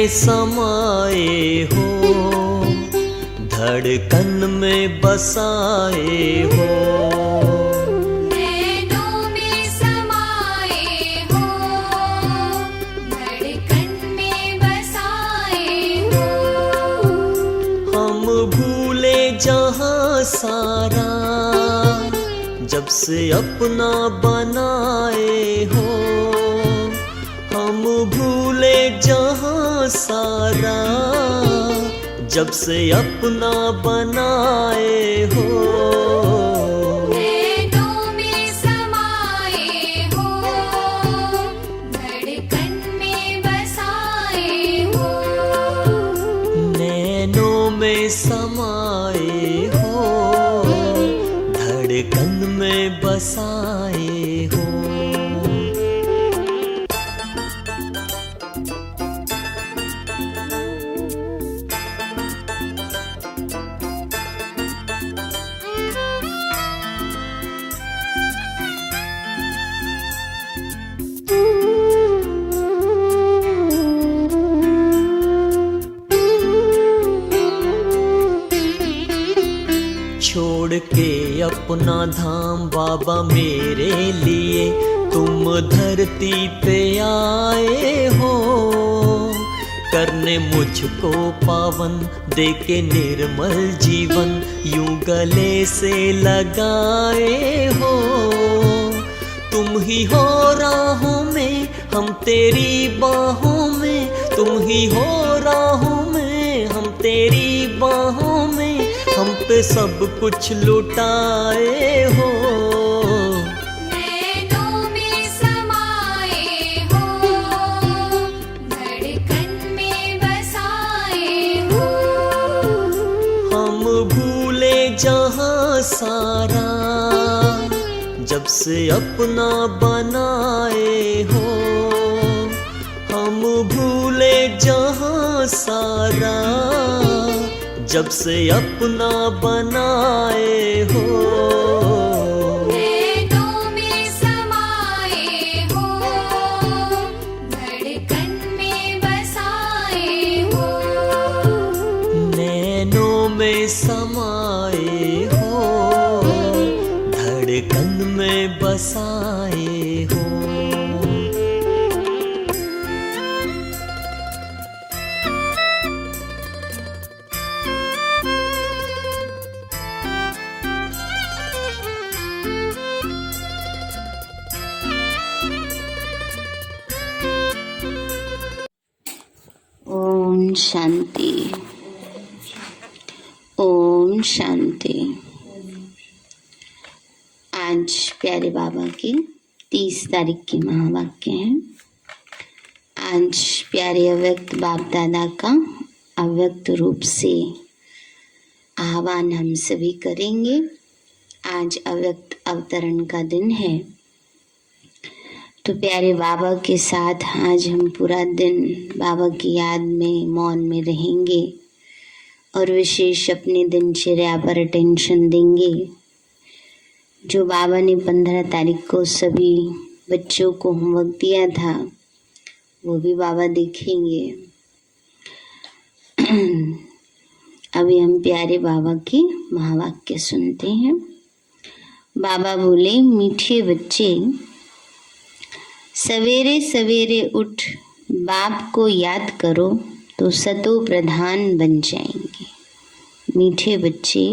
में समाए हो, धड़कन में बसाए हो। नैनों में समाए हो, धड़कन में बसाए हो। हम भूले जहाँ सारा, जब से अपना बनाए हो। हम भूले जहाँ सारा, जब से अपना बनाए हो। नैनों में समाए हो, धड़कन में बसाए हो। नैनों में समाए हो, धड़कन में बसाए हो। छोड़ के अपना धाम बाबा मेरे लिए तुम धरती पे आए हो। करने मुझको पावन देके निर्मल जीवन यूं गले से लगाए हो। तुम ही हो राहों में, हम तेरी बाहों में। तुम ही हो राहों में, हम तेरी बाहों में। हम पे सब कुछ लुटाए हो। नैनों में समाए हो, धड़कन में बसाए हो। हम भूले जहाँ सारा, जब से अपना बनाए हो। हम भूले जहाँ सारा, जब से अपना बनाए हो। नैनों में समाए हो, धड़कन में बसाए हो। नैनों में समाए हो, धड़कन में बसाए हो। ओम शांति। ओम शांति। आज प्यारे बाबा की 30 तारीख की महावाक्य है। आज प्यारे अव्यक्त बाप दादा का अव्यक्त रूप से आह्वान हम सभी करेंगे। आज अव्यक्त अवतरण का दिन है, तो प्यारे बाबा के साथ आज हम पूरा दिन बाबा की याद में मौन में रहेंगे और विशेष अपनी दिनचर्या पर अटेंशन देंगे। जो बाबा ने 15 तारीख को सभी बच्चों को होमवर्क दिया था वो भी बाबा देखेंगे। अभी हम प्यारे बाबा की महावाक्य सुनते हैं। बाबा बोले, मीठे बच्चे, सवेरे सवेरे उठ बाप को याद करो तो सतो प्रधान बन जाएंगे। मीठे बच्चे,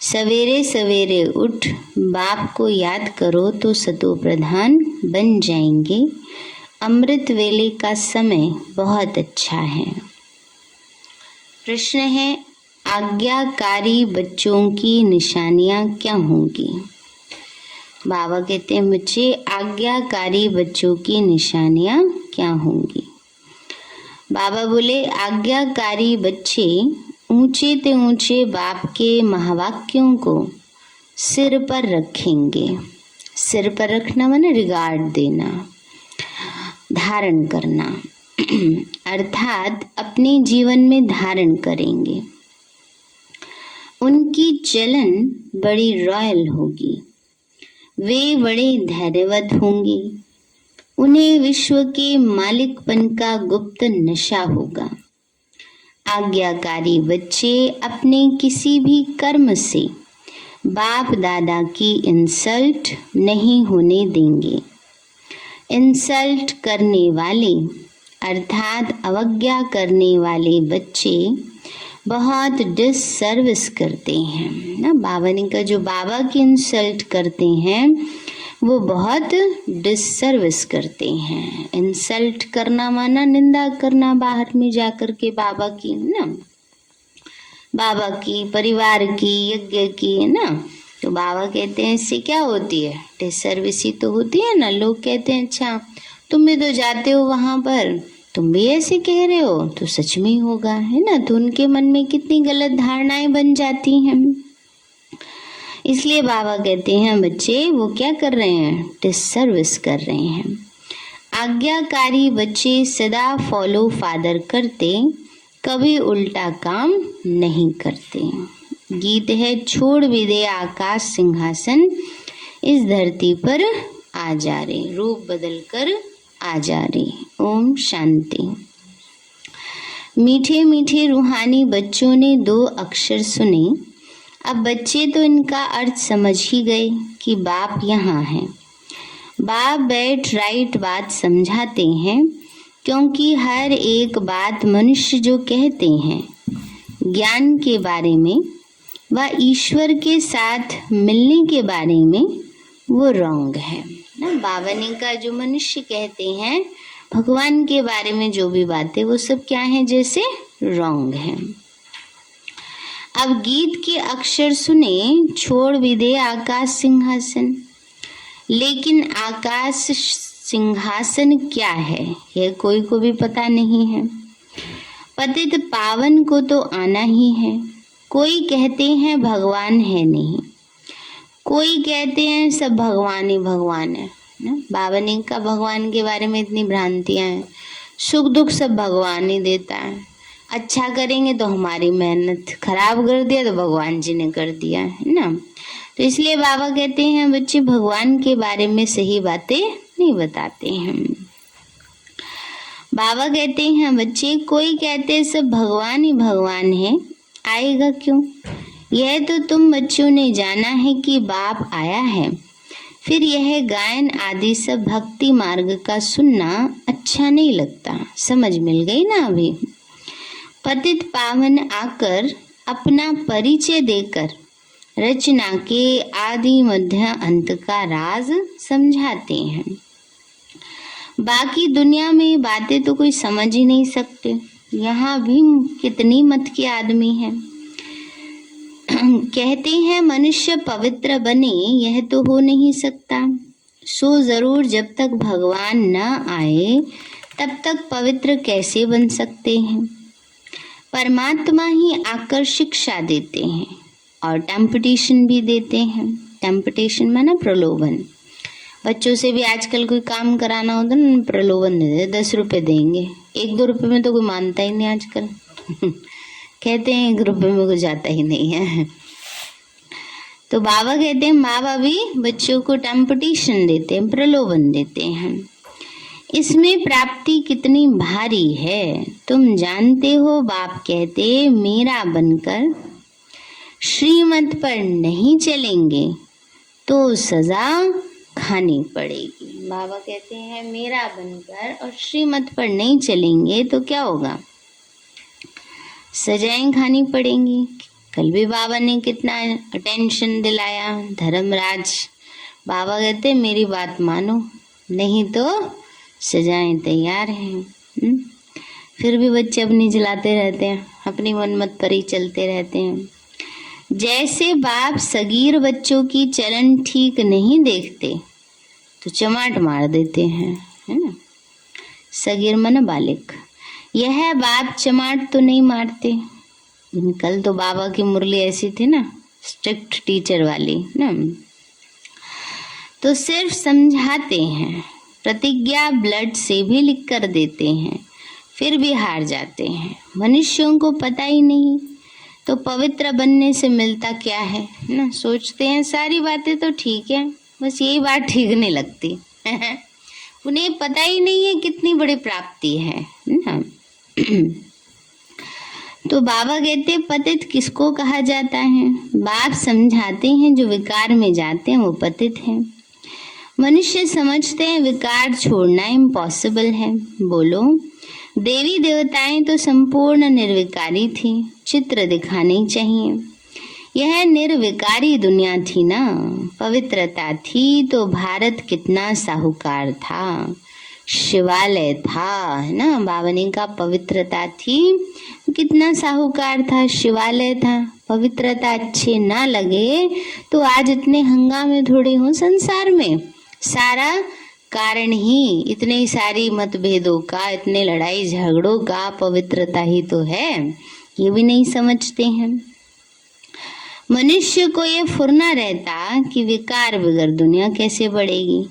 सवेरे सवेरे उठ बाप को याद करो तो सतो प्रधान बन जाएंगे। अमृत वेले का समय बहुत अच्छा है। प्रश्न है, आज्ञाकारी बच्चों की निशानियां क्या होंगी? बाबा कहते हैं, मुझे आज्ञाकारी बच्चों की निशानियां क्या होंगी? बाबा बोले, आज्ञाकारी बच्चे ऊंचे ते ऊंचे बाप के महावाक्यों को सिर पर रखेंगे। सिर पर रखना माने रिगार्ड देना, धारण करना, अर्थात अपने जीवन में धारण करेंगे। उनकी चलन बड़ी रॉयल होगी। वे बड़े धैर्यवत होंगे। उन्हें विश्व के मालिकपन का गुप्त नशा होगा। आज्ञाकारी बच्चे अपने किसी भी कर्म से बाप दादा की इंसल्ट नहीं होने देंगे। इंसल्ट करने वाले अर्थात अवज्ञा करने वाले बच्चे बहुत डिससर्विस करते हैं ना। बाबा ने कहा जो बाबा की इंसल्ट करते हैं वो बहुत डिससर्विस करते हैं। इंसल्ट करना माना निंदा करना बाहर में जाकर के बाबा की ना, बाबा की, परिवार की, यज्ञ की है ना। तो बाबा कहते हैं इससे क्या होती है, डिससर्विस ही तो होती है ना। लोग कहते हैं अच्छा तुम भी तो जाते हो वहां पर, तुम भी ऐसे कह रहे हो तो सच में ही होगा, है ना। तो उनके मन में कितनी गलत धारणाएं बन जाती हैं। इसलिए बाबा कहते हैं बच्चे वो क्या कर रहे हैं, डिससर्विस कर रहे हैं। आज्ञाकारी बच्चे सदा फॉलो फादर करते, कभी उल्टा काम नहीं करते। गीत है छोड़ भी दे आकाश सिंहासन, इस धरती पर आ जा रे, रूप बदल कर आ जा रे। ओम शांति। मीठे मीठे रूहानी बच्चों ने 2 अक्षर सुने। अब बच्चे तो इनका अर्थ समझ ही गए कि बाप यहाँ है। बाप बैठ राइट बात समझाते हैं, क्योंकि हर एक बात मनुष्य जो कहते हैं ज्ञान के बारे में व ईश्वर के साथ मिलने के बारे में वो रॉन्ग है ना। बाबा ने कहा जो मनुष्य कहते हैं भगवान के बारे में जो भी बातें वो सब क्या है, जैसे रॉन्ग है। अब गीत के अक्षर सुने, छोड़ भी दे आकाश सिंहासन। लेकिन आकाश सिंहासन क्या है यह कोई को भी पता नहीं है। पतित पावन को तो आना ही है। कोई कहते हैं भगवान है नहीं, कोई कहते हैं सब भगवान ही भगवान है ना। बाबा ने कहा भगवान के बारे में इतनी भ्रांतियां हैं, सुख दुख सब भगवान ही देता है। अच्छा करेंगे तो हमारी मेहनत, खराब कर दिया तो भगवान जी ने कर दिया, है ना। तो इसलिए बाबा कहते हैं बच्चे भगवान के बारे में सही बातें नहीं बताते हैं। बाबा कहते हैं बच्चे कोई कहते सब भगवान ही भगवान है, आएगा क्यों। यह तो तुम बच्चों ने जाना है कि बाप आया है। फिर यह गायन आदि सब भक्ति मार्ग का सुनना अच्छा नहीं लगता। समझ मिल गई ना। अभी पतित पावन आकर अपना परिचय देकर रचना के आदि मध्य अंत का राज समझाते हैं। बाकी दुनिया में बातें तो कोई समझ ही नहीं सकते। यहाँ भी कितनी मत के आदमी हैं। कहते हैं मनुष्य पवित्र बने, यह तो हो नहीं सकता। सो जरूर जब तक भगवान न आए तब तक पवित्र कैसे बन सकते हैं। परमात्मा ही आकर शिक्षा देते हैं और टेम्पटेशन भी देते हैं। टेम्पटेशन माना प्रलोभन। बच्चों से भी आजकल कोई काम कराना होता ना, प्रलोभन दे दे, 10 रुपए देंगे। 1-2 रुपए में तो कोई मानता ही नहीं आजकल। कहते हैं 1 रुपए में कुछ जाता ही नहीं है। तो बाबा कहते हैं माँ बाप भी बच्चों को टेम्पटेशन देते हैं, प्रलोभन देते हैं। इसमें प्राप्ति कितनी भारी है तुम जानते हो। बाप कहते मेरा बनकर श्रीमत पर नहीं चलेंगे तो सजा खानी पड़ेगी। बाबा कहते हैं मेरा बनकर और श्रीमत पर नहीं चलेंगे तो क्या होगा, सजाएं खानी पड़ेंगी। कल भी बाबा ने कितना अटेंशन दिलाया धर्मराज। बाबा कहते मेरी बात मानो, नहीं तो सजाएं तैयार हैं। फिर भी बच्चे अपनी जलाते रहते हैं, अपनी मनमत पर ही चलते रहते हैं। जैसे बाप सगीर बच्चों की चलन ठीक नहीं देखते तो चमाट मार देते हैं, है ना। सगीर मन बालिक, यह बाप चमाट तो नहीं मारते। कल तो बाबा की मुरली ऐसी थी ना, स्ट्रिक्ट टीचर वाली ना। तो सिर्फ समझाते हैं, प्रतिज्ञा ब्लड से भी लिख कर देते हैं, फिर भी हार जाते हैं। मनुष्यों को पता ही नहीं तो पवित्र बनने से मिलता क्या है ना। सोचते हैं सारी बातें तो ठीक है, बस यही बात ठीक नहीं लगती। उन्हें पता ही नहीं है कितनी बड़ी प्राप्ति है ना। तो बाबा कहते हैं पतित किसको कहा जाता है। बाप समझाते हैं जो विकार में जाते हैं वो पतित हैं। मनुष्य समझते हैं विकार छोड़ना इम्पॉसिबल है। बोलो, देवी देवताएं तो संपूर्ण निर्विकारी थी, चित्र दिखाने चाहिए। यह निर्विकारी दुनिया थी ना, पवित्रता थी तो भारत कितना साहूकार था, शिवालय था, है ना। बाबा ने कहा पवित्रता थी, कितना साहूकार था, शिवालय था। पवित्रता अच्छे ना लगे तो आज इतने हंगामे थोड़े हो संसार में। सारा कारण ही इतने सारी मतभेदों का, इतने लड़ाई झगड़ों का पवित्रता ही तो है। ये भी नहीं समझते हैं। मनुष्य को ये फुरना रहता कि विकार बगैर दुनिया कैसे बढ़ेगी।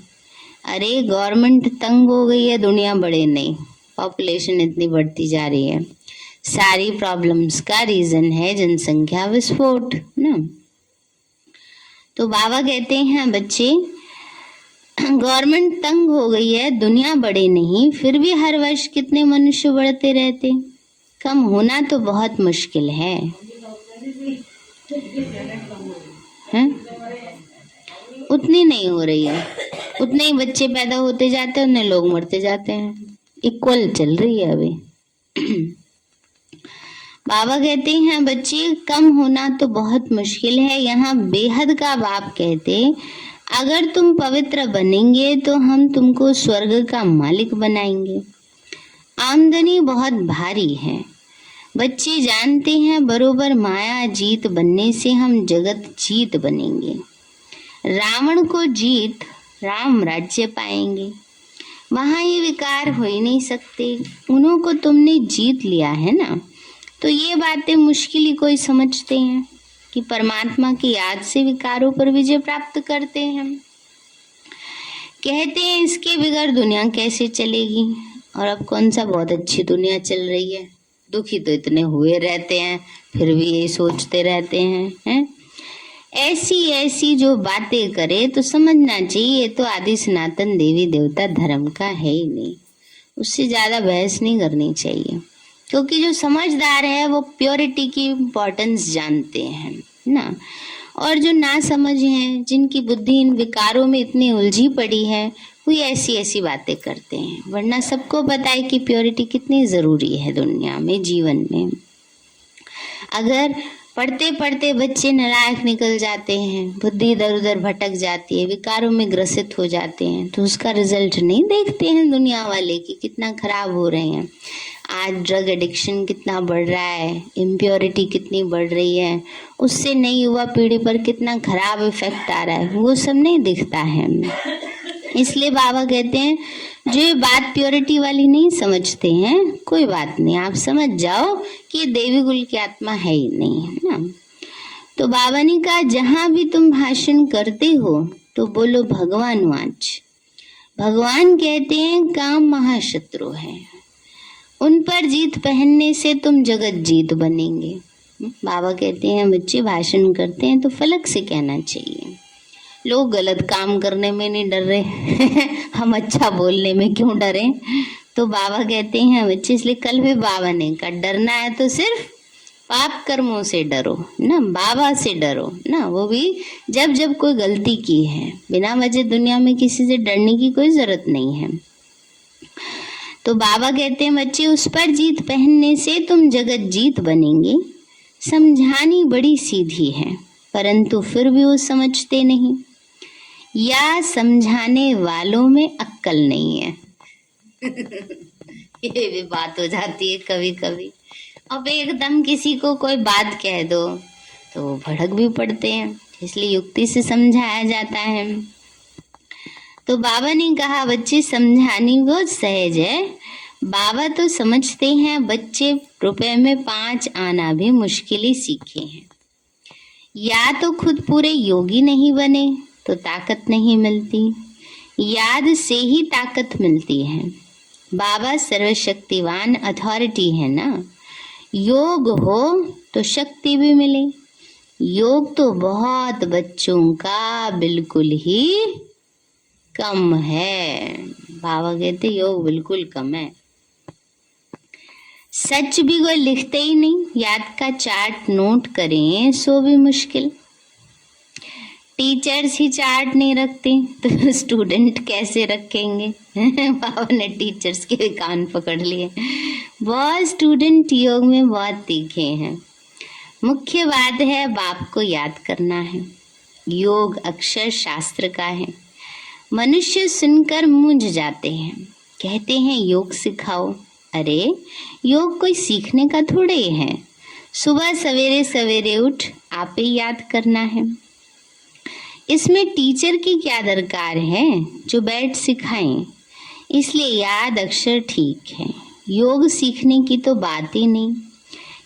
अरे गवर्नमेंट तंग हो गई है, दुनिया बढ़े नहीं, पॉपुलेशन इतनी बढ़ती जा रही है। सारी प्रॉब्लम्स का रीजन है जनसंख्या विस्फोट ना। तो बाबा कहते हैं बच्चे, गवर्नमेंट तंग हो गई है, दुनिया बढ़े नहीं, फिर भी हर वर्ष कितने मनुष्य बढ़ते रहते। कम होना तो बहुत मुश्किल है, हैं? उतनी नहीं हो रही है, उतने ही बच्चे पैदा होते जाते हैं, उतने लोग मरते जाते हैं। इक्वल चल रही है अभी। बाबा कहते हैं बच्चे, कम होना तो बहुत मुश्किल है। यहाँ बेहद का बाप कहते, अगर तुम पवित्र बनेंगे तो हम तुमको स्वर्ग का मालिक बनाएंगे। आमदनी बहुत भारी है। बच्चे जानते हैं बरोबर माया जीत बनने से हम जगत जीत बनेंगे। रावण को जीत राम राज्य पाएंगे। वहाँ ये विकार हो ही नहीं सकते, उन्हों को तुमने जीत लिया है ना। तो ये बातें मुश्किल ही कोई समझते हैं कि परमात्मा की याद से विकारों पर विजय प्राप्त करते हैं। कहते हैं इसके बगैर दुनिया कैसे चलेगी। और अब कौन सा बहुत अच्छी दुनिया चल रही है। दुखी तो इतने हुए रहते हैं, फिर भी ये सोचते रहते हैं। ऐसी जो बातें करे तो समझना चाहिए ये तो आदि सनातन देवी देवता धर्म का है ही नहीं। उससे ज्यादा बहस नहीं करनी चाहिए, क्योंकि जो समझदार है वो प्योरिटी की इम्पोर्टेंस जानते हैं ना। और जो ना समझ हैं, जिनकी बुद्धि इन विकारों में इतनी उलझी पड़ी है, वो ऐसी बातें करते हैं। वरना सबको पता है कि प्योरिटी कितनी जरूरी है दुनिया में, जीवन में। अगर पढ़ते पढ़ते बच्चे नालायक निकल जाते हैं, बुद्धि इधर उधर भटक जाती है, विकारों में ग्रसित हो जाते हैं, तो उसका रिजल्ट नहीं देखते हैं दुनिया वाले कि कितना खराब हो रहे हैं। आज ड्रग एडिक्शन कितना बढ़ रहा है, इम्प्योरिटी कितनी बढ़ रही है, उससे नई युवा पीढ़ी पर कितना खराब इफेक्ट आ रहा है, वो सब नहीं दिखता है। इसलिए बाबा कहते हैं जो ये बात प्योरिटी वाली नहीं समझते हैं, कोई बात नहीं, आप समझ जाओ कि ये देवी कुल की आत्मा है ही नहीं, है ना। तो बाबा ने कहा जहां भी तुम भाषण करते हो तो बोलो भगवान वाच। भगवान कहते हैं काम महाशत्रु है, उन पर जीत पहनने से तुम जगत जीत बनेंगे। बाबा कहते हैं बच्चे भाषण करते हैं तो फलक से कहना चाहिए। लोग गलत काम करने में नहीं डर रहे हम अच्छा बोलने में क्यों डरे। तो बाबा कहते हैं बच्चे, इसलिए कल भी बाबा ने कहा डरना है तो सिर्फ पाप कर्मों से डरो ना, बाबा से डरो ना, वो भी जब जब कोई गलती की है। बिना वजह दुनिया में किसी से डरने की कोई जरूरत नहीं है। तो बाबा कहते हैं बच्चे उस पर जीत पहनने से तुम जगत जीत बनेंगे। समझानी बड़ी सीधी है, परंतु फिर भी वो समझते नहीं, या समझाने वालों में अक्ल नहीं है ये भी बात हो जाती है कभी कभी। अब एकदम किसी को कोई बात कह दो तो वो भड़क भी पड़ते हैं, इसलिए युक्ति से समझाया जाता है। तो बाबा ने कहा बच्चे समझानी बहुत सहज है। बाबा तो समझते हैं बच्चे रुपए में 5 आना भी मुश्किल ही सीखे हैं। या तो खुद पूरे योगी नहीं बने तो ताकत नहीं मिलती, याद से ही ताकत मिलती है। बाबा सर्वशक्तिवान अथॉरिटी है ना। योग हो तो शक्ति भी मिले। योग तो बहुत बच्चों का बिल्कुल ही कम है। बाबा कहते योग बिल्कुल कम है। सच भी कोई लिखते ही नहीं, याद का चार्ट नोट करें सो भी मुश्किल। टीचर्स ही चार्ट नहीं रखते तो स्टूडेंट कैसे रखेंगे। बाबा ने टीचर्स के भी कान पकड़ लिए। बहुत स्टूडेंट योग में बहुत तीखे हैं। मुख्य बात है बाप को याद करना है। योग अक्षर शास्त्र का है। मनुष्य सुनकर मूंझ जाते हैं, कहते हैं योग सिखाओ। अरे योग कोई सीखने का थोड़े है। सुबह सवेरे सवेरे उठ आप ही याद करना है। इसमें टीचर की क्या दरकार है जो बैठ सिखाएं। इसलिए याद अक्षर ठीक है, योग सीखने की तो बात ही नहीं।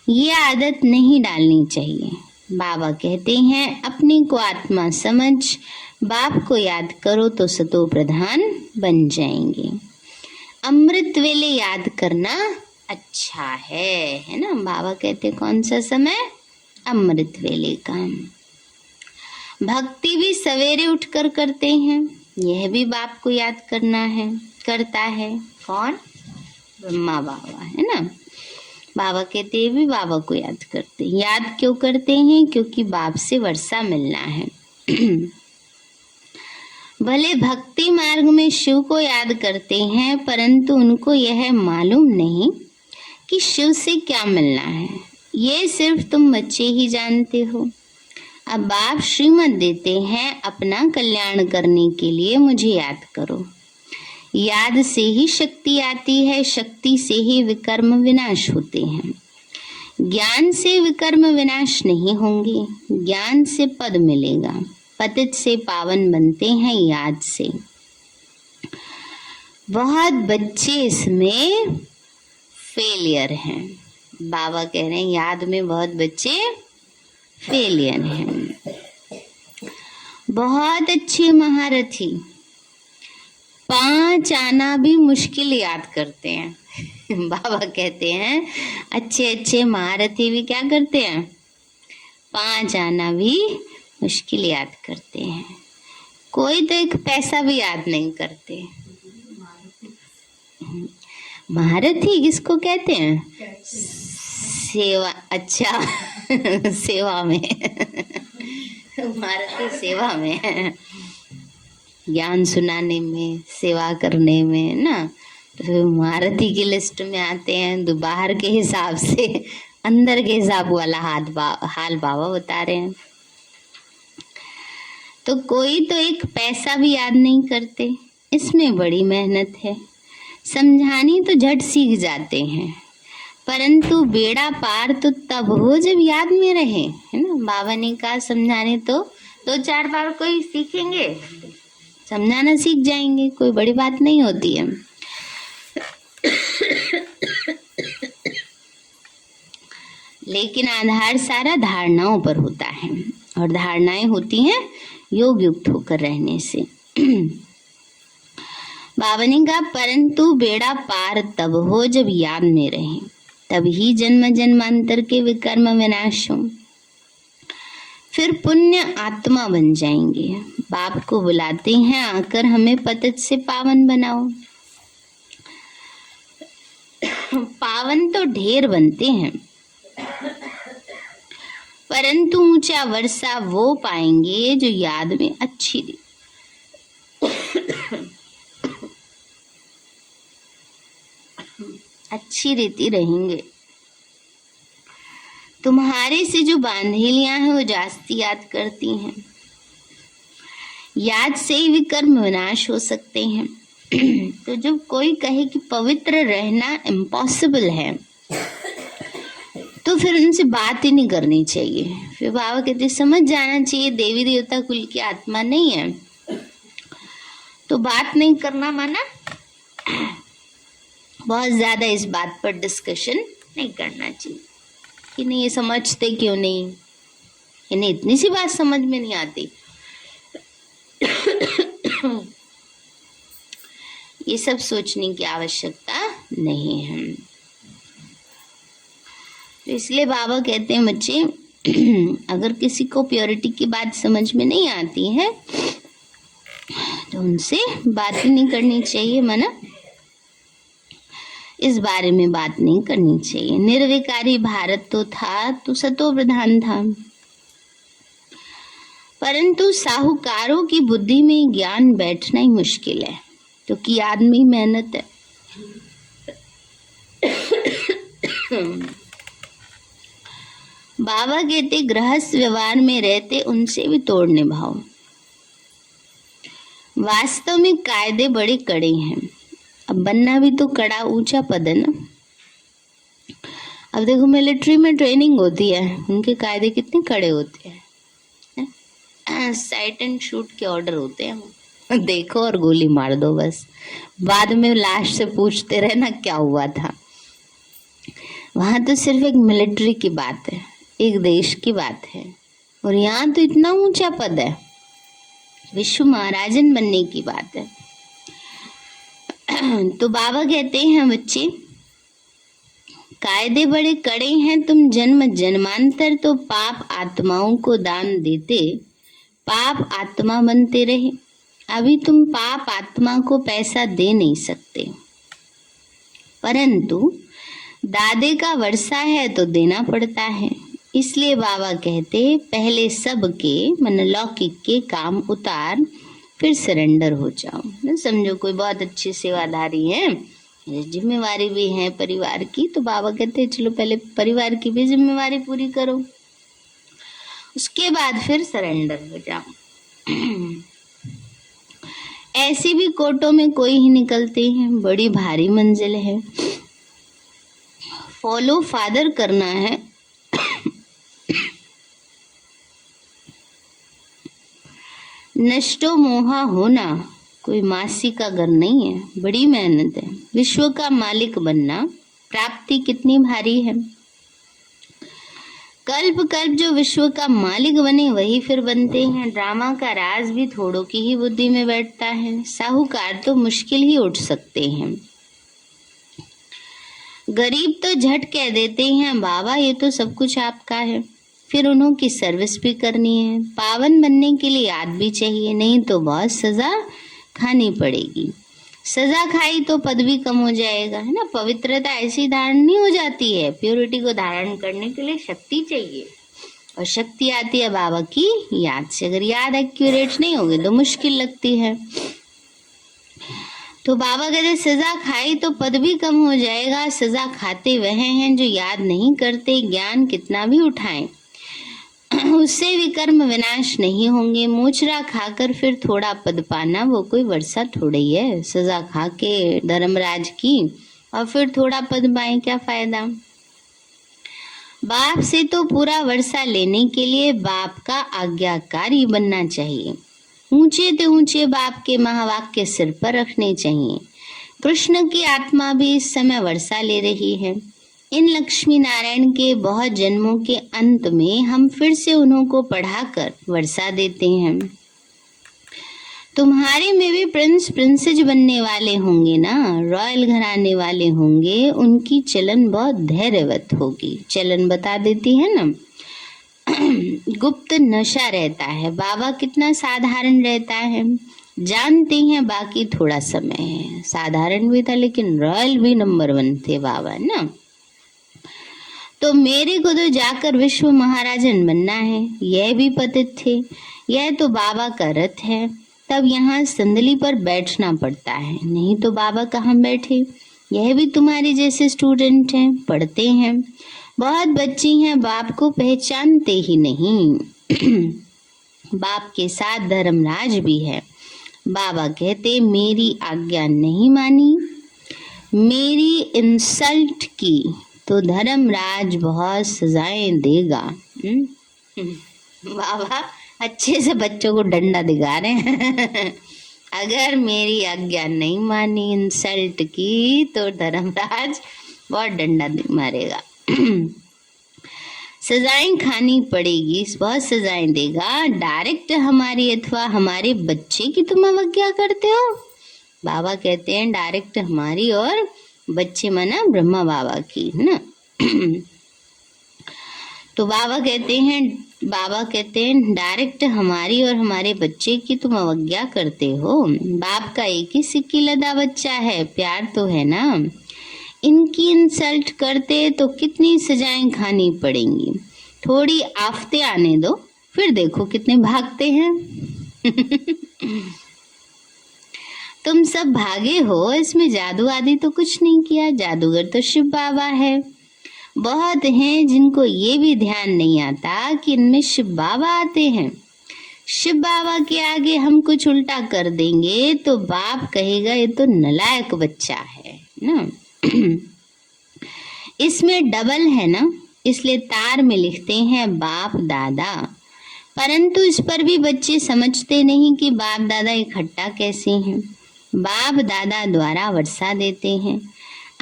ये आदत नहीं डालनी चाहिए। बाबा कहते हैं अपने को आत्मा समझ, बाप को याद करो तो सतो प्रधान बन जाएंगे। अमृत वेले याद करना अच्छा है ना। बाबा कहते कौन सा समय? अमृत वेले का। भक्ति भी सवेरे उठकर करते हैं, यह भी बाप को याद करना है। करता है कौन? ब्रह्मा बाबा, है ना। बाबा कहते हैं भी बाबा को याद करते हैं। याद क्यों करते हैं? क्योंकि बाप से वर्षा मिलना है। भले भक्ति मार्ग में शिव को याद करते हैं, परंतु उनको यह मालूम नहीं कि शिव से क्या मिलना है। ये सिर्फ तुम बच्चे ही जानते हो। अब बाप श्रीमत देते हैं अपना कल्याण करने के लिए मुझे याद करो। याद से ही शक्ति आती है, शक्ति से ही विकर्म विनाश होते हैं। ज्ञान से विकर्म विनाश नहीं होंगे, ज्ञान से पद मिलेगा। पतित से पावन बनते हैं याद से। बहुत बच्चे इसमें फेलियर हैं। बाबा कह रहे हैं याद में बहुत बच्चे फेलियर हैं। बहुत अच्छे महारथी 5 आना भी मुश्किल याद करते हैं। बाबा कहते हैं अच्छे अच्छे महारथी भी क्या करते हैं? 5 आना भी मुश्किल याद करते हैं। कोई तो एक पैसा भी याद नहीं करते। महारथी किसको कहते हैं? सेवा। अच्छा सेवा में महारथी सेवा में, ज्ञान सुनाने में, सेवा करने में ना। तो फिर महारथी की लिस्ट में आते हैं। तो बाहर के हिसाब से अंदर के हिसाब वाला हाल बाबा बता रहे हैं। तो कोई तो एक पैसा भी याद नहीं करते। इसमें बड़ी मेहनत है। समझानी तो झट सीख जाते हैं, परंतु बेड़ा पार तो तब हो जब याद में रहे, है ना। बाबा ने कहा समझाने तो 2-4 बार कोई सीखेंगे, समझाना सीख जाएंगे, कोई बड़ी बात नहीं होती है। लेकिन आधार सारा धारणाओं पर होता है, और धारणाएं होती हैं योग युक्त होकर रहने से। बाबा ने कहा परंतु बेड़ा पार तब हो जब याद में रहे, तभी जन्म जन्मांतर के विकर्म विनाश हो। फिर पुण्य आत्मा बन जाएंगे। बाप को बुलाते हैं आकर हमें पतित से पावन बनाओ। पावन तो ढेर बनते हैं, परंतु ऊंचा वर्षा वो पाएंगे जो याद में अच्छी रीति रहेंगे। तुम्हारे से जो बांधेलियां हैं वो जास्ती याद करती हैं। याद से ही विकर्म विनाश हो सकते हैं। तो जब कोई कहे कि पवित्र रहना इम्पॉसिबल है, तो फिर उनसे बात ही नहीं करनी चाहिए। फिर बाबा कहते समझ जाना चाहिए देवी देवता कुल की आत्मा नहीं है, तो बात नहीं करना माना बहुत ज्यादा इस बात पर डिस्कशन नहीं करना चाहिए कि नहीं ये समझते क्यों नहीं, इन्हें इतनी सी बात समझ में नहीं आती। ये सब सोचने की आवश्यकता नहीं है। तो इसलिए बाबा कहते हैं बच्चे अगर किसी को प्योरिटी की बात समझ में नहीं आती है तो उनसे बात ही नहीं करनी चाहिए, मना इस बारे में बात नहीं करनी चाहिए। निर्विकारी भारत तो था तो सतो प्रधान था, परंतु साहूकारों की बुद्धि में ज्ञान बैठना ही मुश्किल है, क्योंकि आदमी मेहनत है। बाबा कहते गृहस्थ व्यवहार में रहते उनसे भी तोड़ निभाओ। वास्तव में कायदे बड़े कड़े हैं। अब बनना भी तो कड़ा ऊंचा पद है ना। अब देखो मिलिट्री में ट्रेनिंग होती है, उनके कायदे कितने कड़े होते हैं। साइट एंड शूट के ऑर्डर होते हैं, देखो और गोली मार दो बस। बाद में लास्ट से पूछते रहना क्या हुआ था। वहां तो सिर्फ एक मिलिट्री की बात है, एक देश की बात है, और यहाँ तो इतना ऊंचा पद है, विश्व महाराजन बनने की बात है। तो बाबा कहते हैं बच्चे कायदे बड़े कड़े हैं, तुम जन्म जन्मांतर तो पाप आत्माओं को दान देते पाप आत्मा बनते रहे। अभी तुम पाप आत्मा को पैसा दे नहीं सकते, परंतु दादे का वर्षा है तो देना पड़ता है। इसलिए बाबा कहते पहले सबके मन लौकिक के काम उतार, फिर सरेंडर हो जाओ। न समझो कोई बहुत अच्छी सेवाधारी है, जिम्मेवारी भी है परिवार की, तो बाबा कहते चलो पहले परिवार की भी जिम्मेवारी पूरी करो, उसके बाद फिर सरेंडर हो जाओ। ऐसे भी कोटों में कोई ही निकलते हैं, बड़ी भारी मंजिल है। फॉलो फादर करना है। नष्टो मोहा होना कोई मासी का घर नहीं है, बड़ी मेहनत है। विश्व का मालिक बनना प्राप्ति कितनी भारी है। कल्प कल्प जो विश्व का मालिक बने वही फिर बनते हैं। ड्रामा का राज भी थोड़ों की ही बुद्धि में बैठता है। साहूकार तो मुश्किल ही उठ सकते हैं। गरीब तो झट कह देते हैं बाबा ये तो सब कुछ आपका है, फिर उन्हों की सर्विस भी करनी है। पावन बनने के लिए याद भी चाहिए, नहीं तो बहुत सजा खानी पड़ेगी। सजा खाई तो पद भी कम हो जाएगा, है ना। पवित्रता ऐसी धारण नहीं हो जाती है, प्योरिटी को धारण करने के लिए शक्ति चाहिए, और शक्ति आती है बाबा की याद से। अगर याद एक्यूरेट नहीं होगी तो मुश्किल लगती है। तो बाबा कहते सजा खाई तो पद भी कम हो जाएगा। सजा खाते वह हैं जो याद नहीं करते, ज्ञान कितना भी उठाएं उससे भी कर्म विनाश नहीं होंगे। मोचरा खाकर फिर थोड़ा पद पाना वो कोई वर्षा थोड़ी है। सजा खा के धर्मराज की और फिर थोड़ा पद पाए, क्या फायदा। बाप से तो पूरा वर्षा लेने के लिए बाप का आज्ञाकारी बनना चाहिए। ऊंचे ते ऊंचे बाप के महावाक्य सिर पर रखने चाहिए। कृष्ण की आत्मा भी इस समय वर्षा ले रही है। इन लक्ष्मी नारायण के बहुत जन्मों के अंत में हम फिर से उन्हों को पढ़ाकर वर्षा देते हैं। तुम्हारे में भी प्रिंस प्रिंसेज बनने वाले होंगे ना, रॉयल घराने वाले होंगे। उनकी चलन बहुत धैर्यवत होगी। चलन बता देती है ना। गुप्त नशा रहता है। बाबा कितना साधारण रहता है, जानते हैं बाकी थोड़ा समय है। साधारण भी था लेकिन रॉयल भी नंबर 1 थे बाबा ना। तो मेरे को तो जाकर विश्व महाराजन बनना है, यह भी पतित थे। यह तो बाबा का रथ है, तब यहाँ संदली पर बैठना पड़ता है, नहीं तो बाबा कहाँ बैठे। यह भी तुम्हारे जैसे स्टूडेंट हैं, पढ़ते हैं। बहुत बच्चे हैं, बाप को पहचानते ही नहीं। बाप के साथ धर्मराज भी है। बाबा कहते मेरी आज्ञा नहीं मानी, मेरी इंसल्ट की तो धर्मराज बहुत सजाएं देगा। बाबा अच्छे से बच्चों को डंडा दिखा रहे हैं। अगर मेरी आज्ञा नहीं मानी, इंसल्ट की, तो धर्मराज बहुत डंडा मारेगा। सजाएं खानी पड़ेगी, बहुत सजाएं देगा। डायरेक्ट हमारी अथवा हमारे बच्चे की तुम अवज्ञा करते हो। बाबा कहते हैं डायरेक्ट हमारी और बच्चे माना ब्रह्मा बाबा की ना। तो बाबा कहते हैं बाबा कहते हैं डायरेक्ट हमारी और हमारे बच्चे की तुम अवज्ञा करते हो। बाप का एक ही सिक्की लदा बच्चा है, प्यार तो है ना। इनकी इंसल्ट करते तो कितनी सजाएं खानी पड़ेंगी। थोड़ी आफतें आने दो, फिर देखो कितने भागते हैं। तुम सब भागे हो, इसमें जादू आदि तो कुछ नहीं किया। जादूगर तो शिव बाबा है। बहुत हैं जिनको ये भी ध्यान नहीं आता कि इनमें शिव बाबा आते हैं। शिव बाबा के आगे हम कुछ उल्टा कर देंगे तो बाप कहेगा ये तो नालायक बच्चा है ना। इसमें डबल है ना, इसलिए तार में लिखते हैं बाप दादा। परंतु इस पर भी बच्चे समझते नहीं कि बाप दादा इकट्ठा कैसे हैं। बाप दादा द्वारा वर्षा देते हैं।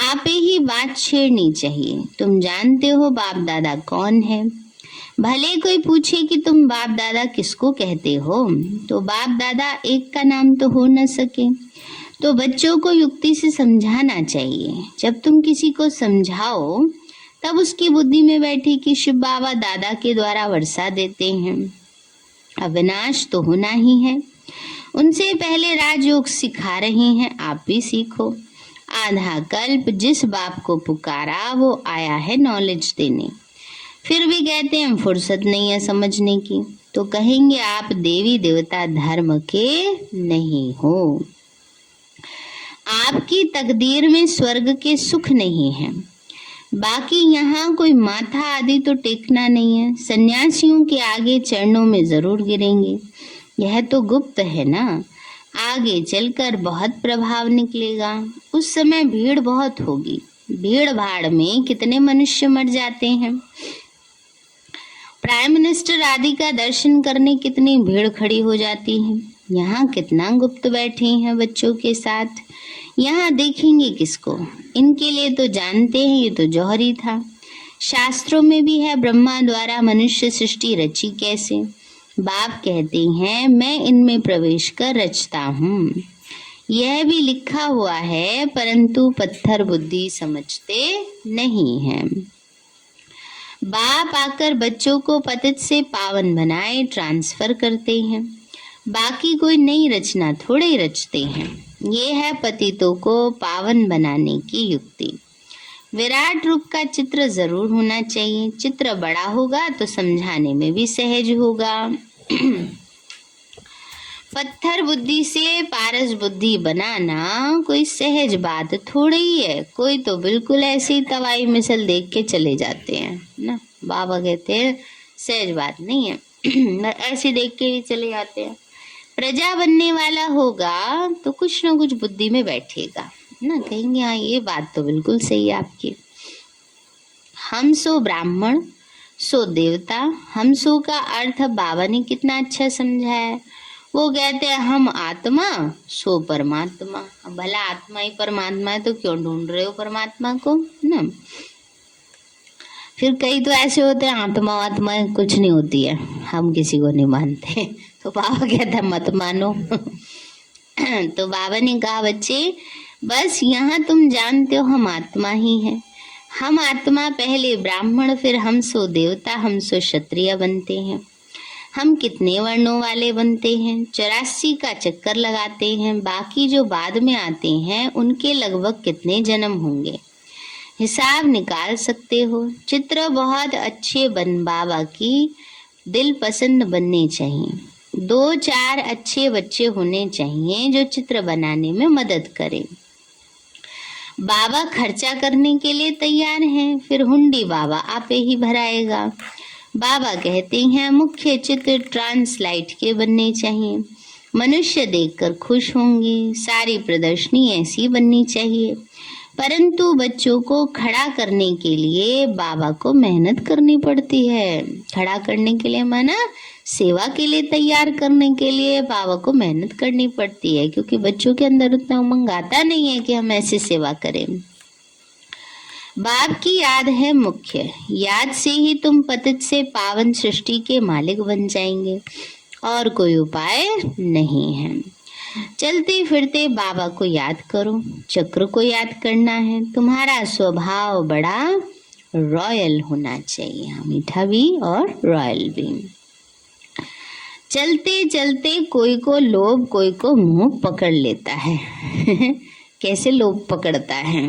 आपे ही बात छेड़नी चाहिए। तुम जानते हो बाप दादा कौन है। भले कोई पूछे कि तुम बाप दादा किसको कहते हो, तो बाप दादा एक का नाम तो हो न सके। तो बच्चों को युक्ति से समझाना चाहिए। जब तुम किसी को समझाओ तब उसकी बुद्धि में बैठे कि शिव बाबा दादा के द्वारा वर्षा देते हैं। अविनाश तो होना ही है। उनसे पहले राजयोग सिखा रहे हैं, आप भी सीखो। आधा कल्प जिस बाप को पुकारा वो आया है नॉलेज देने। फिर भी कहते हैं फुर्सत नहीं है समझने की, तो कहेंगे आप देवी देवता धर्म के नहीं हो। आपकी तकदीर में स्वर्ग के सुख नहीं है। बाकी यहाँ कोई माथा आदि तो टेकना नहीं है। सन्यासियों के आगे चरणों में जरूर गिरेंगे। यह तो गुप्त है ना, आगे चलकर बहुत प्रभाव निकलेगा। उस समय भीड़ बहुत होगी। भीड़ भाड़ में कितने मनुष्य मर जाते हैं। प्राइम मिनिस्टर आदि का दर्शन करने कितनी भीड़ खड़ी हो जाती है। यहाँ कितना गुप्त बैठे हैं बच्चों के साथ। यहाँ देखेंगे किसको। इनके लिए तो जानते हैं ये तो जौहरी था। शास्त्रों में भी है ब्रह्मा द्वारा मनुष्य सृष्टि रची कैसे। बाप कहते हैं मैं इनमें प्रवेश कर रचता हूँ। यह भी लिखा हुआ है, परंतु पत्थर बुद्धि समझते नहीं हैं। बाप आकर बच्चों को पतित से पावन बनाए ट्रांसफर करते हैं। बाकी कोई नई रचना थोड़े ही रचते हैं। ये है पतितों को पावन बनाने की युक्ति। विराट रूप का चित्र जरूर होना चाहिए। चित्र बड़ा होगा तो समझाने में भी सहज होगा। पत्थर बुद्धि से पारस बुद्धि बनाना कोई सहज बात थोड़ी ही है। कोई तो बिल्कुल ऐसी तवाई मिसल देख के चले जाते हैं ना। बाबा कहते हैं सहज बात नहीं है। ऐसी देख के भी चले जाते हैं। प्रजा बनने वाला होगा तो कुछ ना कुछ बुद्धि में बैठेगा ना। कहेंगे हाँ ये बात तो बिल्कुल सही है आपकी। हम सो ब्राह्मण सो देवता। हम सो का अर्थ बाबा ने कितना अच्छा समझाया है। वो कहते हैं हम आत्मा सो परमात्मा। भला आत्मा ही परमात्मा है तो क्यों ढूंढ रहे हो परमात्मा को ना। फिर कई तो ऐसे होते हैं आत्मा आत्मा कुछ नहीं होती है, हम किसी को नहीं मानते। तो बाबा कहता है मत मानो। तो बाबा ने कहा बच्चे बस यहाँ तुम जानते हो हम आत्मा ही हैं। हम आत्मा पहले ब्राह्मण फिर हम सो देवता हम सो क्षत्रिय बनते हैं। हम कितने वर्णों वाले बनते हैं। 84 का चक्कर लगाते हैं। बाकी जो बाद में आते हैं उनके लगभग कितने जन्म होंगे हिसाब निकाल सकते हो। चित्र बहुत अच्छे बन बाबा की दिल पसंद बनने चाहिए। 2-4 अच्छे बच्चे होने चाहिए जो चित्र बनाने में मदद करें। बाबा खर्चा करने के लिए तैयार हैं। फिर हुंडी बाबा आपे ही भराएगा। बाबा कहते हैं मुख्य चित्र ट्रांसलाइट के बनने चाहिए। मनुष्य देखकर खुश होंगे। सारी प्रदर्शनी ऐसी बननी चाहिए। परंतु बच्चों को खड़ा करने के लिए बाबा को मेहनत करनी पड़ती है। खड़ा करने के लिए माना सेवा के लिए तैयार करने के लिए बाबा को मेहनत करनी पड़ती है, क्योंकि बच्चों के अंदर उतना उमंग आता नहीं है कि हम ऐसे सेवा करें। बाप की याद है मुख्य। याद से ही तुम पतित से पावन सृष्टि के मालिक बन जाएंगे। और कोई उपाय नहीं है। चलते फिरते बाबा को याद करो। चक्र को याद करना है। तुम्हारा स्वभाव बड़ा रॉयल होना चाहिए। हाँ, मीठा भी और रॉयल भी। चलते चलते कोई को लोभ, कोई को मोह पकड़ लेता है। कैसे लोभ पकड़ता है?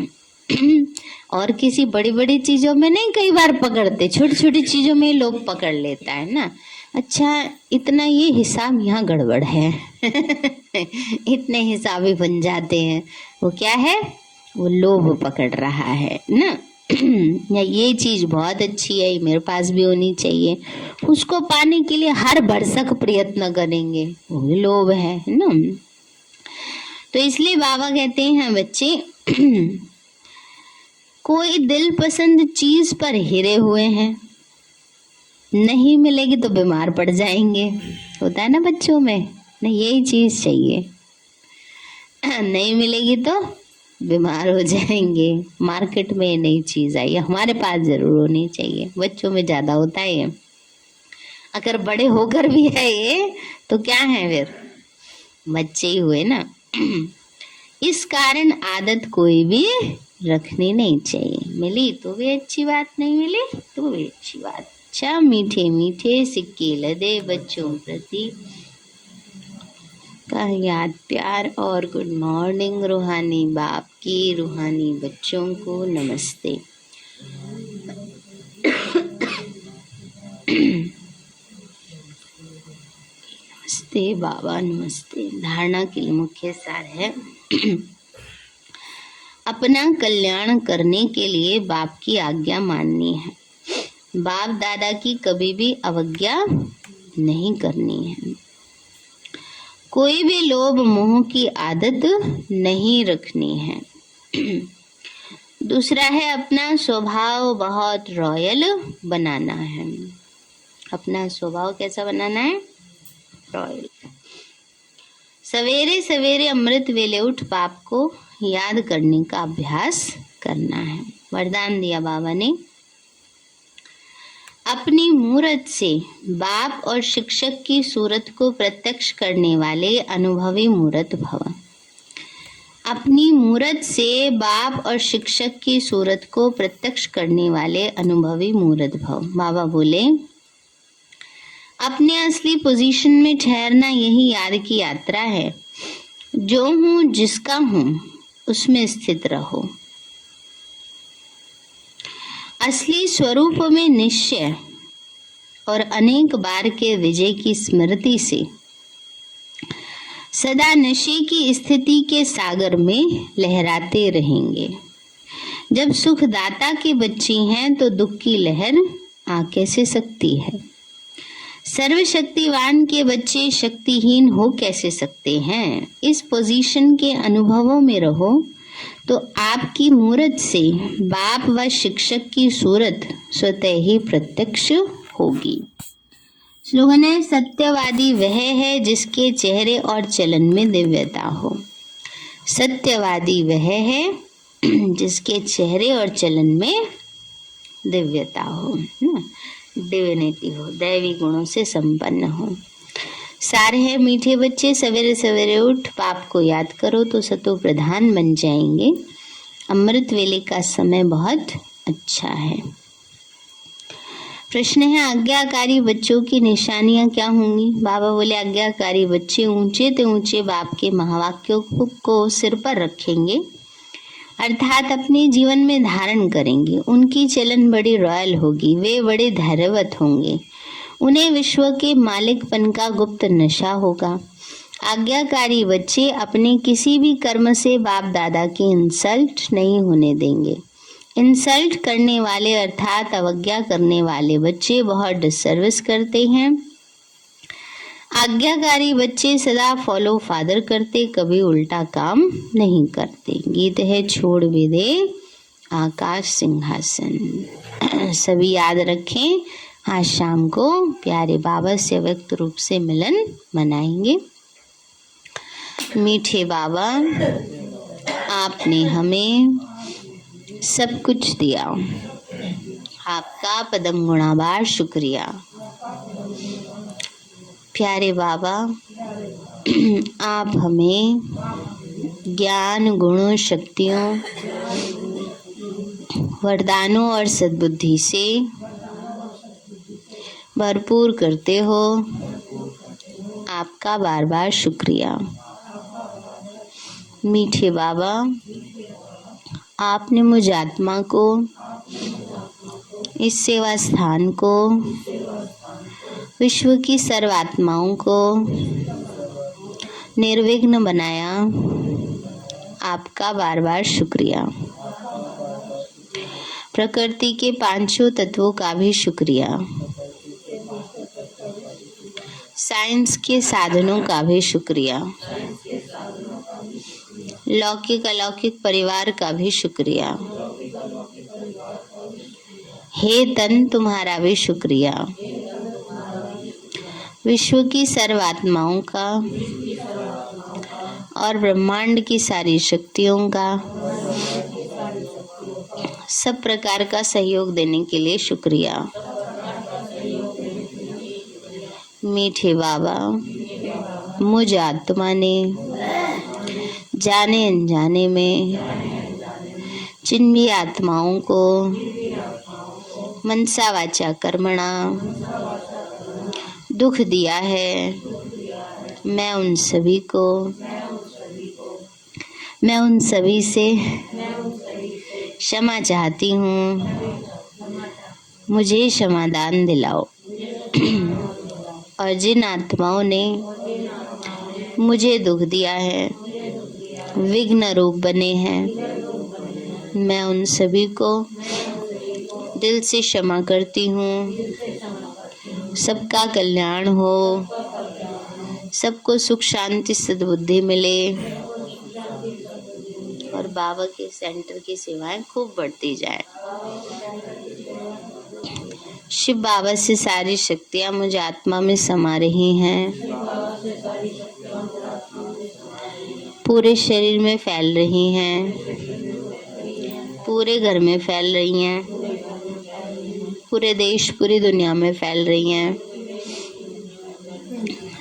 और किसी बड़ी बड़ी चीजों में नहीं, कई बार पकड़ते, छोटी छोटी चीजों में लोभ पकड़ लेता है ना। अच्छा, इतना ये हिसाब यहाँ गड़बड़ है। इतने हिसाब ही बन जाते हैं। वो क्या है? वो लोभ पकड़ रहा है ना। या ये चीज बहुत अच्छी है, मेरे पास भी होनी चाहिए, उसको पाने के लिए हर भरसक प्रयत्न करेंगे, वो भी लोभ है ना। तो इसलिए बाबा कहते हैं बच्चे, कोई दिल पसंद चीज पर हिरे हुए हैं, नहीं मिलेगी तो बीमार पड़ जाएंगे। होता है ना बच्चों में, ना यही चीज चाहिए, नहीं मिलेगी तो बीमार हो जाएंगे। मार्केट में ये नई चीज आई, हमारे पास जरूर होनी चाहिए। बच्चों में ज्यादा होता है ये। अगर बड़े होकर भी है ये तो क्या है फिर? बच्चे ही हुए ना। इस कारण आदत कोई भी रखनी नहीं चाहिए। मिली तो भी अच्छी बात, नहीं मिली तो भी अच्छी बात। अच्छा, मीठे मीठे सिक्के लदे बच्चों प्रति का याद प्यार और गुड मॉर्निंग। रूहानी बाप की रूहानी बच्चों को नमस्ते। नमस्ते बाबा, नमस्ते। धारणा के लिए मुख्य सार है, अपना कल्याण करने के लिए बाप की आज्ञा माननी है। बाप दादा की कभी भी अवज्ञा नहीं करनी है। कोई भी लोभ मोह की आदत नहीं रखनी है। दूसरा है, अपना स्वभाव बहुत रॉयल बनाना है। अपना स्वभाव कैसा बनाना है? रॉयल। सवेरे सवेरे अमृत वेले उठ बाप को याद करने का अभ्यास करना है। वरदान दिया बाबा ने, अपनी मूरत से बाप और शिक्षक की सूरत को प्रत्यक्ष करने वाले अनुभवी मूरत भव। अपनी मूरत से बाप और शिक्षक की सूरत को प्रत्यक्ष करने वाले अनुभवी मूरत भव। बाबा बोले, अपने असली पोजीशन में ठहरना यही याद की यात्रा है। जो हूँ, जिसका हूँ, उसमें स्थित रहो। असली स्वरूप में निश्चय और अनेक बार के विजय की स्मृति से सदा नशे की स्थिति के सागर में लहराते रहेंगे। जब सुखदाता के बच्चे हैं तो दुख की लहर आ कैसे सकती है? सर्वशक्तिवान के बच्चे शक्तिहीन हो कैसे सकते हैं? इस पोजीशन के अनुभवों में रहो तो आपकी मूरत से बाप व शिक्षक की सूरत स्वतः ही प्रत्यक्ष होगी। स्लोगन है, सत्यवादी वह है जिसके चेहरे और चलन में दिव्यता हो। सत्यवादी वह है जिसके चेहरे और चलन में दिव्यता हो, डिविनिटी हो, दैवी गुणों से संपन्न हो। सारे है मीठे बच्चे, सवेरे सवेरे उठ बाप को याद करो तो सतो प्रधान बन जाएंगे। अमृत वेले का समय बहुत अच्छा है। प्रश्न है, आज्ञाकारी बच्चों की निशानियां क्या होंगी? बाबा बोले, आज्ञाकारी बच्चे ऊंचे ते ऊंचे बाप के महावाक्यों को सिर पर रखेंगे, अर्थात अपने जीवन में धारण करेंगे। उनकी चलन बड़ी रॉयल होगी, वे बड़े धैर्यवत होंगे, उन्हें विश्व के मालिकपन का गुप्त नशा होगा। आज्ञाकारी बच्चे अपने किसी भी कर्म से बाप दादा की इंसल्ट नहीं होने देंगे। इंसल्ट करने वाले अर्थात अवज्ञा करने वाले बच्चे बहुत डिसर्विस करते हैं। आज्ञाकारी बच्चे सदा फॉलो फादर करते, कभी उल्टा काम नहीं करते। गीत है, छोड़ भी दे आकाश सिंहासन। सभी याद रखें, आज शाम को प्यारे बाबा से व्यक्त रूप से मिलन मनाएंगे। मीठे बाबा, आपने हमें सब कुछ दिया, आपका पदम गुणाबार शुक्रिया। प्यारे बाबा, आप हमें ज्ञान गुणों शक्तियों वरदानों और सद्बुद्धि से भरपूर करते हो। आपका बार बार शुक्रिया। मीठे बाबा, आपने मुझ आत्मा को, इस सेवा स्थान को, विश्व की सर्वात्माओं को निर्विघ्न बनाया। आपका बार बार शुक्रिया। प्रकृति के पांचों तत्वों का भी शुक्रिया। साइंस के साधनों का भी शुक्रिया। लौकिक अलौकिक परिवार का भी शुक्रिया। हे तन, तुम्हारा भी शुक्रिया। विश्व की सर्वात्माओं का और ब्रह्मांड की सारी शक्तियों का सब प्रकार का सहयोग देने के लिए शुक्रिया। मीठे बाबा, मुझ आत्मा ने जाने अनजाने में जिन भी आत्माओं को मनसा वाचा कर्मणा दुख दिया है, मैं उन सभी से क्षमा चाहती हूँ। मुझे क्षमादान दिलाओ। और जिन आत्माओं ने मुझे दुख दिया है, विघ्न रूप बने हैं, मैं उन सभी को दिल से क्षमा करती हूँ। सबका कल्याण हो, सबको सुख शांति सद्बुद्धि मिले और बाबा के सेंटर की सेवाएं खूब बढ़ती जाए। शिव बाबा से सारी शक्तियाँ मुझे आत्मा में समा रही हैं, पूरे शरीर में फैल रही हैं, पूरे घर में फैल रही हैं, पूरे देश पूरी दुनिया में फैल रही हैं।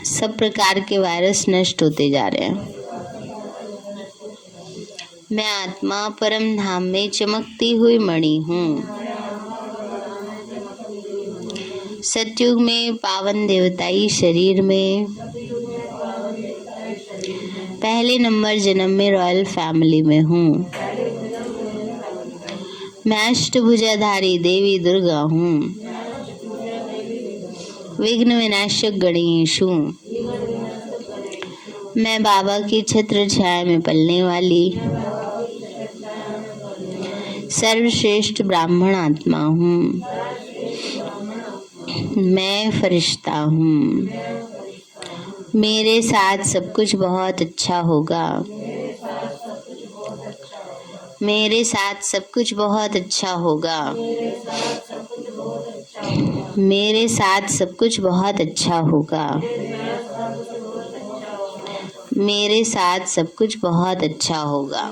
सब प्रकार के वायरस नष्ट होते जा रहे हैं। मैं आत्मा परम धाम में चमकती हुई मणि हूँ। सतयुग में पावन देवताई शरीर में पहले नंबर जन्म में रॉयल फैमिली में हूँ। मैं अष्टभुजाधारी देवी दुर्गा हूँ। विघ्न विनाशक गणेश हूँ। मैं बाबा की छत्र छाया में पलने वाली सर्वश्रेष्ठ ब्राह्मण आत्मा हूँ। मैं फरिश्ता हूँ। मेरे साथ सब कुछ बहुत अच्छा होगा। मेरे साथ सब कुछ बहुत अच्छा होगा। मेरे साथ सब कुछ बहुत अच्छा होगा। मेरे साथ सब कुछ बहुत अच्छा होगा।